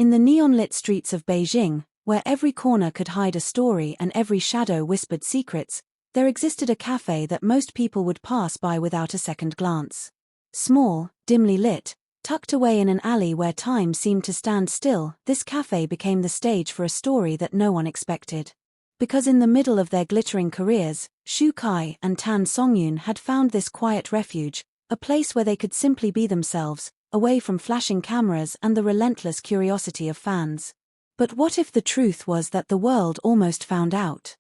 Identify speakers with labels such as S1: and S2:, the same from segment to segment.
S1: In the neon-lit streets of Beijing, where every corner could hide a story and every shadow whispered secrets, there existed a cafe that most people would pass by without a second glance. Small, dimly lit, tucked away in an alley where time seemed to stand still, this cafe became the stage for a story that no one expected. Because in the middle of their glittering careers, Kai and Tan Songyun had found this quiet refuge, a place where they could simply be themselves, away from flashing cameras and the relentless curiosity of fans. But what if the truth was that the world almost found out?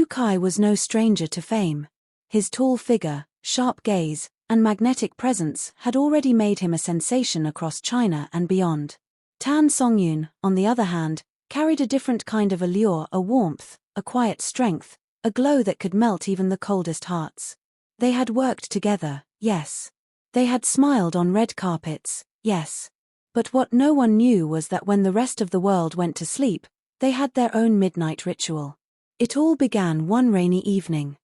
S1: Kai was no stranger to fame. His tall figure, sharp gaze, and magnetic presence had already made him a sensation across China and beyond. Tan Songyun, on the other hand, carried a different kind of allure, a warmth, a quiet strength, a glow that could melt even the coldest hearts. They had worked together, yes. They had smiled on red carpets, yes. But what no one knew was that when the rest of the world went to sleep, they had their own midnight ritual. It all began one rainy evening.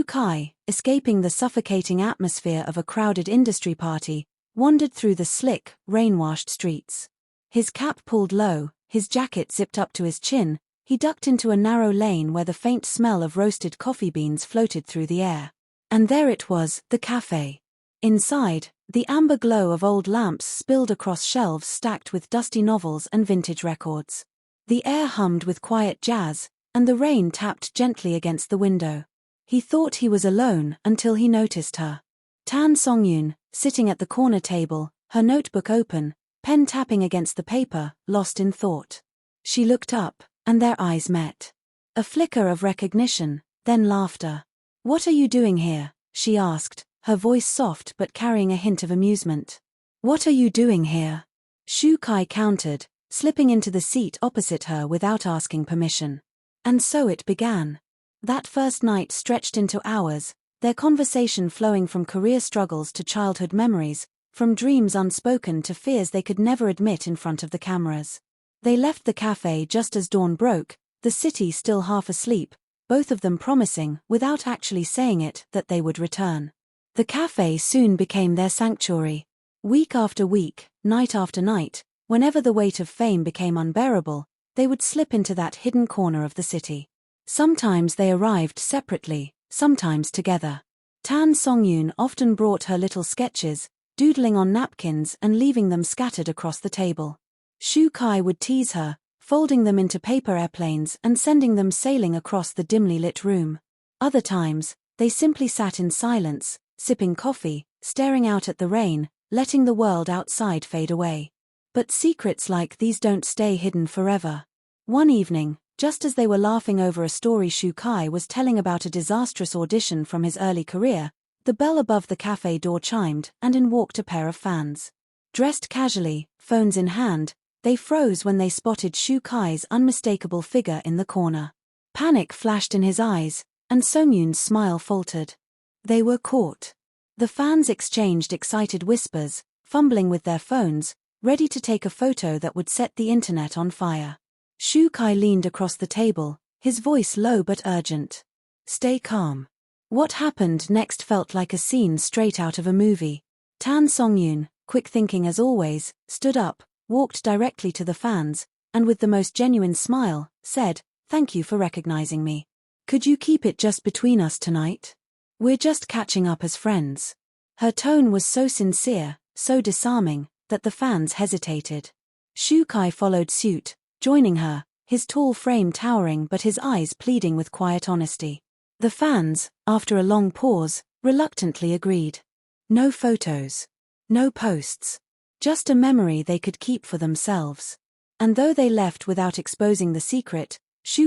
S1: Kai, escaping the suffocating atmosphere of a crowded industry party, wandered through the slick, rain-washed streets. His cap pulled low, his jacket zipped up to his chin, he ducked into a narrow lane where the faint smell of roasted coffee beans floated through the air. And there it was, the cafe. Inside, the amber glow of old lamps spilled across shelves stacked with dusty novels and vintage records. The air hummed with quiet jazz, and the rain tapped gently against the window. He thought he was alone until he noticed her. Tan Songyun, sitting at the corner table, her notebook open, pen tapping against the paper, lost in thought. She looked up, and their eyes met. A flicker of recognition, then laughter. "What are you doing here?" she asked, her voice soft but carrying a hint of amusement. "What are you doing here?" Kai countered, slipping into the seat opposite her without asking permission. And so it began. That first night stretched into hours, their conversation flowing from career struggles to childhood memories, from dreams unspoken to fears they could never admit in front of the cameras. They left the cafe just as dawn broke, the city still half asleep, both of them promising, without actually saying it, that they would return. The cafe soon became their sanctuary. Week after week, night after night, whenever the weight of fame became unbearable, they would slip into that hidden corner of the city. Sometimes they arrived separately, sometimes together. Tan Songyun often brought her little sketches, doodling on napkins and leaving them scattered across the table. Kai would tease her, folding them into paper airplanes and sending them sailing across the dimly lit room. Other times, they simply sat in silence, sipping coffee, staring out at the rain, letting the world outside fade away. But secrets like these don't stay hidden forever. One evening, just as they were laughing over a story Kai was telling about a disastrous audition from his early career, the bell above the cafe door chimed, and in walked a pair of fans. Dressed casually, phones in hand, they froze when they spotted Kai's unmistakable figure in the corner. Panic flashed in his eyes, and Songyun's smile faltered. They were caught. The fans exchanged excited whispers, fumbling with their phones, ready to take a photo that would set the internet on fire. Kai leaned across the table, his voice low but urgent. "Stay calm." What happened next felt like a scene straight out of a movie. Tan Songyun, quick thinking as always, stood up, walked directly to the fans, and with the most genuine smile, said, "Thank you for recognizing me. Could you keep it just between us tonight? We're just catching up as friends." Her tone was so sincere, so disarming, that the fans hesitated. Kai followed suit, joining her, his tall frame towering but his eyes pleading with quiet honesty. The fans, after a long pause, reluctantly agreed. No photos. No posts. Just a memory they could keep for themselves. And though they left without exposing the secret,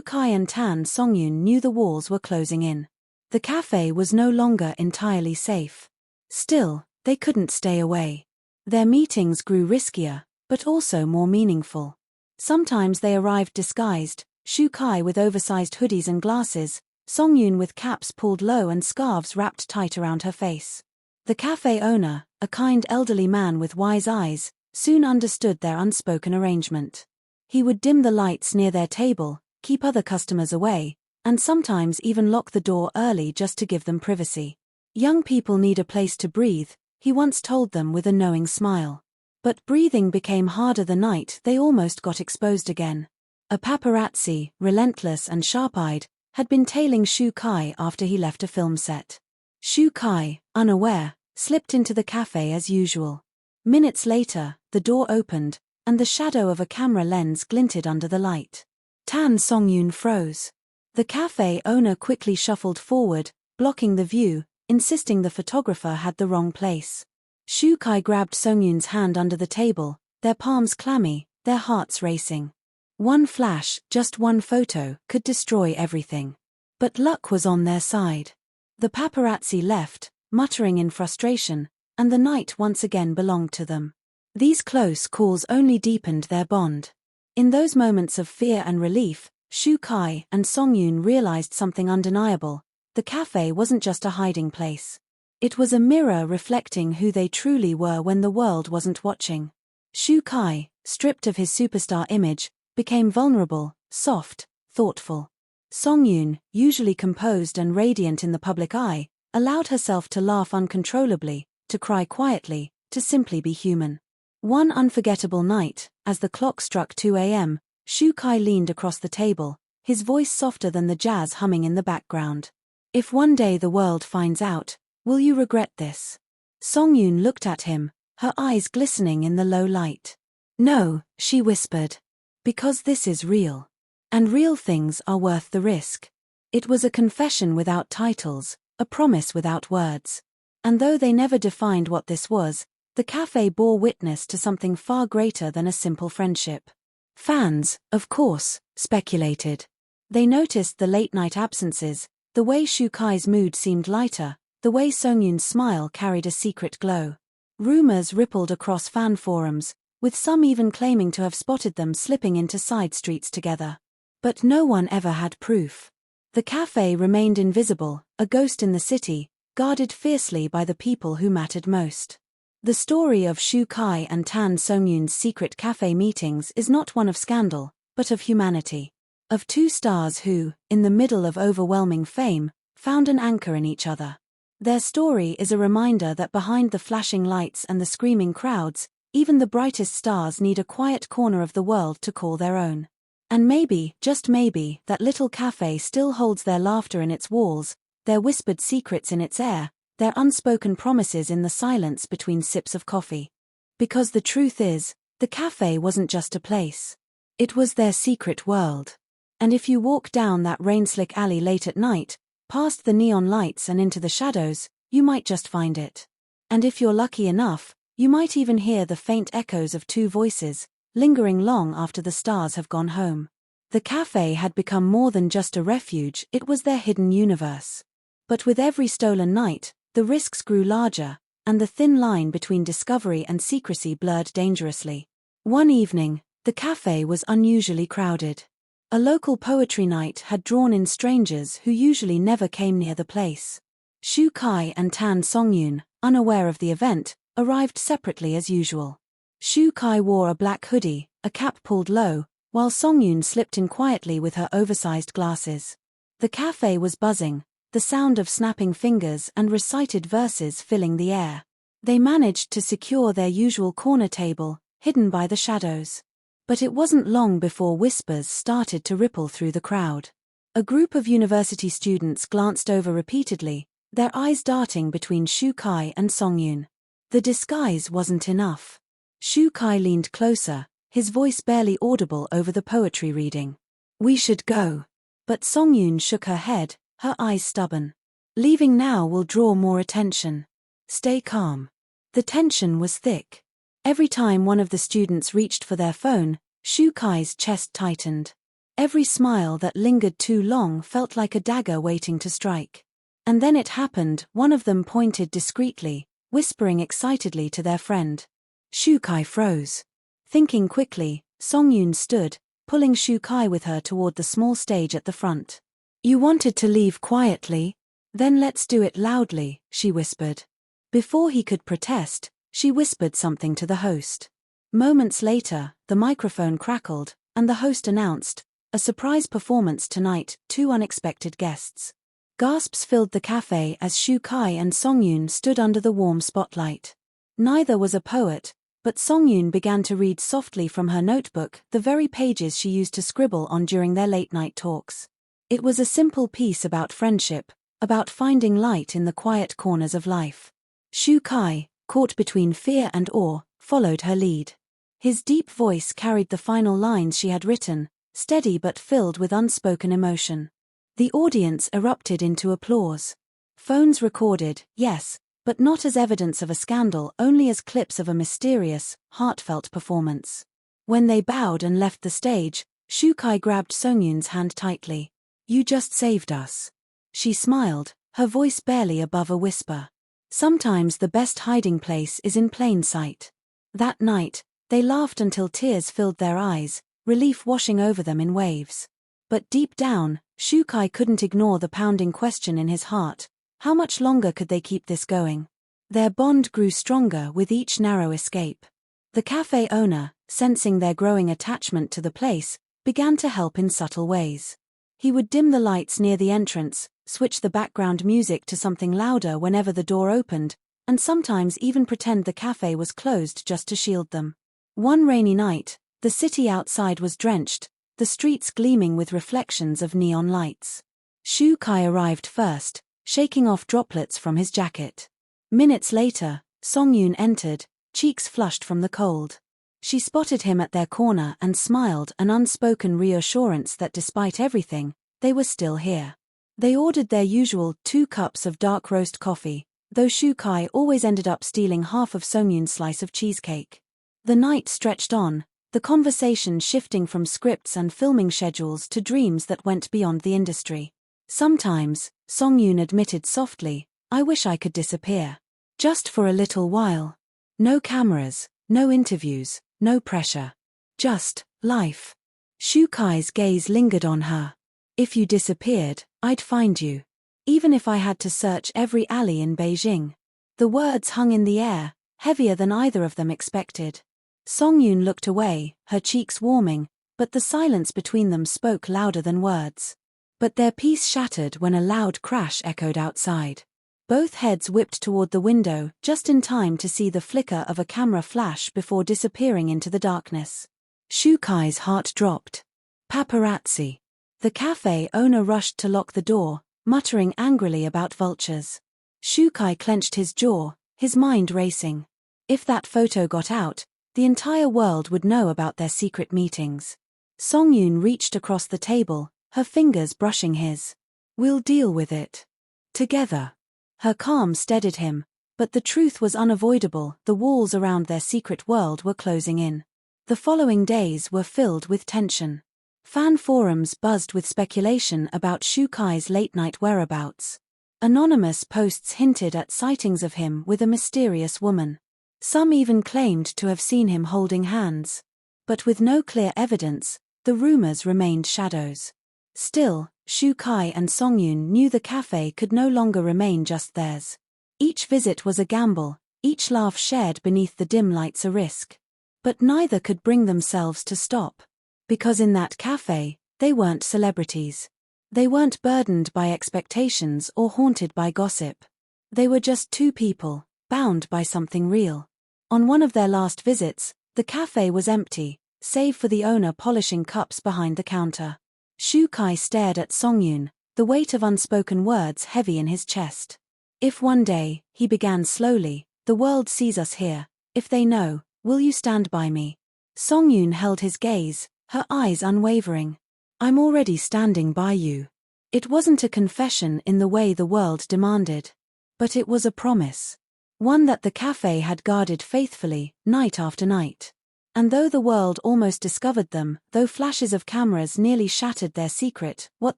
S1: Kai and Tan Songyun knew the walls were closing in. The cafe was no longer entirely safe. Still, they couldn't stay away. Their meetings grew riskier, but also more meaningful. Sometimes they arrived disguised, Kai with oversized hoodies and glasses, Songyun with caps pulled low and scarves wrapped tight around her face. The cafe owner, a kind elderly man with wise eyes, soon understood their unspoken arrangement. He would dim the lights near their table, keep other customers away, and sometimes even lock the door early just to give them privacy. "Young people need a place to breathe," he once told them with a knowing smile. But breathing became harder the night they almost got exposed again. A paparazzi, relentless and sharp-eyed, had been tailing Shu Kai after he left a film set. Shu Kai, unaware, slipped into the cafe as usual. Minutes later, the door opened, and the shadow of a camera lens glinted under the light. Tan Songyun froze. The cafe owner quickly shuffled forward, blocking the view, insisting the photographer had the wrong place. Shu Kai grabbed Songyun's hand under the table, their palms clammy, their hearts racing. One flash, just one photo, could destroy everything. But luck was on their side. The paparazzi left, muttering in frustration, and the night once again belonged to them. These close calls only deepened their bond. In those moments of fear and relief, Shu Kai and Songyun realized something undeniable. The cafe wasn't just a hiding place. It was a mirror reflecting who they truly were when the world wasn't watching. Shu Kai, stripped of his superstar image, became vulnerable, soft, thoughtful. Songyun, usually composed and radiant in the public eye, allowed herself to laugh uncontrollably, to cry quietly, to simply be human. One unforgettable night, as the clock struck 2 a.m., Shu Kai leaned across the table, his voice softer than the jazz humming in the background. "If one day the world finds out, will you regret this?" Songyun looked at him, her eyes glistening in the low light. "No," she whispered. "Because this is real. And real things are worth the risk." It was a confession without titles, a promise without words. And though they never defined what this was, the cafe bore witness to something far greater than a simple friendship. Fans, of course, speculated. They noticed the late-night absences, the way Shu Kai's mood seemed lighter, the way Songyun's smile carried a secret glow. Rumors rippled across fan forums, with some even claiming to have spotted them slipping into side streets together. But no one ever had proof. The cafe remained invisible, a ghost in the city, guarded fiercely by the people who mattered most. The story of Shu Kai and Tan Songyun's secret cafe meetings is not one of scandal, but of humanity. Of two stars who, in the middle of overwhelming fame, found an anchor in each other. Their story is a reminder that behind the flashing lights and the screaming crowds, even the brightest stars need a quiet corner of the world to call their own. And maybe, just maybe, that little cafe still holds their laughter in its walls, their whispered secrets in its air, their unspoken promises in the silence between sips of coffee. Because the truth is, the cafe wasn't just a place. It was their secret world. And if you walk down that rain-slick alley late at night, past the neon lights and into the shadows, you might just find it. And if you're lucky enough, you might even hear the faint echoes of two voices, lingering long after the stars have gone home. The cafe had become more than just a refuge, it was their hidden universe. But with every stolen night, the risks grew larger, and the thin line between discovery and secrecy blurred dangerously. One evening, the cafe was unusually crowded. A local poetry night had drawn in strangers who usually never came near the place. Shu Kai and Tan Songyun, unaware of the event, arrived separately as usual. Shu Kai wore a black hoodie, a cap pulled low, while Songyun slipped in quietly with her oversized glasses. The cafe was buzzing, the sound of snapping fingers and recited verses filling the air. They managed to secure their usual corner table, hidden by the shadows. But it wasn't long before whispers started to ripple through the crowd. A group of university students glanced over repeatedly, their eyes darting between Shu Kai and Songyun. The disguise wasn't enough. Shu Kai leaned closer, his voice barely audible over the poetry reading. "We should go." But Songyun shook her head, her eyes stubborn. "Leaving now will draw more attention. Stay calm." The tension was thick. Every time one of the students reached for their phone, Shu Kai's chest tightened. Every smile that lingered too long felt like a dagger waiting to strike. And then it happened, one of them pointed discreetly, whispering excitedly to their friend. Shu Kai froze. Thinking quickly, Songyun stood, pulling Shu Kai with her toward the small stage at the front. "You wanted to leave quietly? Then let's do it loudly," she whispered. Before he could protest, she whispered something to the host. Moments later, the microphone crackled, and the host announced, "A surprise performance tonight, 2 unexpected guests." Gasps filled the cafe as Shu Kai and Songyun stood under the warm spotlight. Neither was a poet, But Songyun began to read softly from her notebook, the very pages she used to scribble on during their late-night talks. It was a simple piece about friendship, about finding light in the quiet corners of life. Shu Kai, caught between fear and awe, followed her lead. His deep voice carried the final lines she had written, steady but filled with unspoken emotion. The audience erupted into applause. Phones recorded, yes, but not as evidence of a scandal, only as clips of a mysterious, heartfelt performance. When they bowed and left the stage, Shu Kai grabbed Songyun's hand tightly. "You just saved us." She smiled, her voice barely above a whisper. Sometimes the best hiding place is in plain sight. That night, they laughed until tears filled their eyes, relief washing over them in waves. But deep down, Shu Kai couldn't ignore the pounding question in his heart: how much longer could they keep this going? Their bond grew stronger with each narrow escape. The cafe owner, sensing their growing attachment to the place, began to help in subtle ways. He would dim the lights near the entrance, switch the background music to something louder whenever the door opened, and sometimes even pretend the cafe was closed just to shield them. One rainy night, the city outside was drenched, the streets gleaming with reflections of neon lights. Shu Kai arrived first, shaking off droplets from his jacket. Minutes later, Songyun entered, cheeks flushed from the cold. She spotted him at their corner and smiled, an unspoken reassurance that despite everything, they were still here. They ordered their usual 2 cups of dark roast coffee, though Shu Kai always ended up stealing half of Songyun's slice of cheesecake. The night stretched on, the conversation shifting from scripts and filming schedules to dreams that went beyond the industry. Sometimes, Songyun admitted softly, "I wish I could disappear. Just for a little while. No cameras, no interviews, no pressure. Just life." Shu Kai's gaze lingered on her. "If you disappeared, I'd find you. Even if I had to search every alley in Beijing." The words hung in the air, heavier than either of them expected. Songyun looked away, her cheeks warming, but the silence between them spoke louder than words. But their peace shattered when a loud crash echoed outside. Both heads whipped toward the window, just in time to see the flicker of a camera flash before disappearing into the darkness. Shu Kai's heart dropped. "Paparazzi." The cafe owner rushed to lock the door, muttering angrily about vultures. Shu Kai clenched his jaw, his mind racing. If that photo got out, the entire world would know about their secret meetings. Songyun reached across the table, her fingers brushing his. "We'll deal with it. Together." Her calm steadied him, but the truth was unavoidable. The walls around their secret world were closing in. The following days were filled with tension. Fan forums buzzed with speculation about Shu Kai's late-night whereabouts. Anonymous posts hinted at sightings of him with a mysterious woman. Some even claimed to have seen him holding hands. But with no clear evidence, the rumors remained shadows. Still, Shu Kai and Songyun knew the cafe could no longer remain just theirs. Each visit was a gamble, each laugh shared beneath the dim lights a risk. But neither could bring themselves to stop. Because in that cafe, they weren't celebrities. They weren't burdened by expectations or haunted by gossip. They were just 2 people, bound by something real. On one of their last visits, the cafe was empty, save for the owner polishing cups behind the counter. Shu Kai stared at Songyun, the weight of unspoken words heavy in his chest. "If one day," he began slowly, "the world sees us here, if they know, will you stand by me?" Songyun held his gaze, her eyes unwavering. "I'm already standing by you." It wasn't a confession in the way the world demanded. But it was a promise. One that the cafe had guarded faithfully, night after night. And though the world almost discovered them, though flashes of cameras nearly shattered their secret, what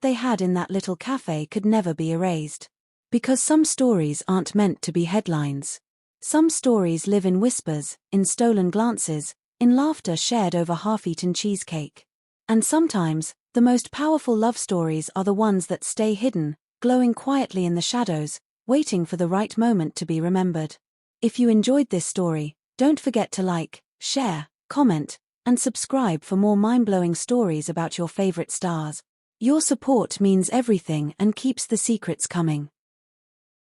S1: they had in that little cafe could never be erased. Because some stories aren't meant to be headlines. Some stories live in whispers, in stolen glances, in laughter shared over half-eaten cheesecake. And sometimes, the most powerful love stories are the ones that stay hidden, glowing quietly in the shadows, waiting for the right moment to be remembered. If you enjoyed this story, don't forget to like, share, comment, and subscribe for more mind-blowing stories about your favorite stars. Your support means everything and keeps the secrets coming.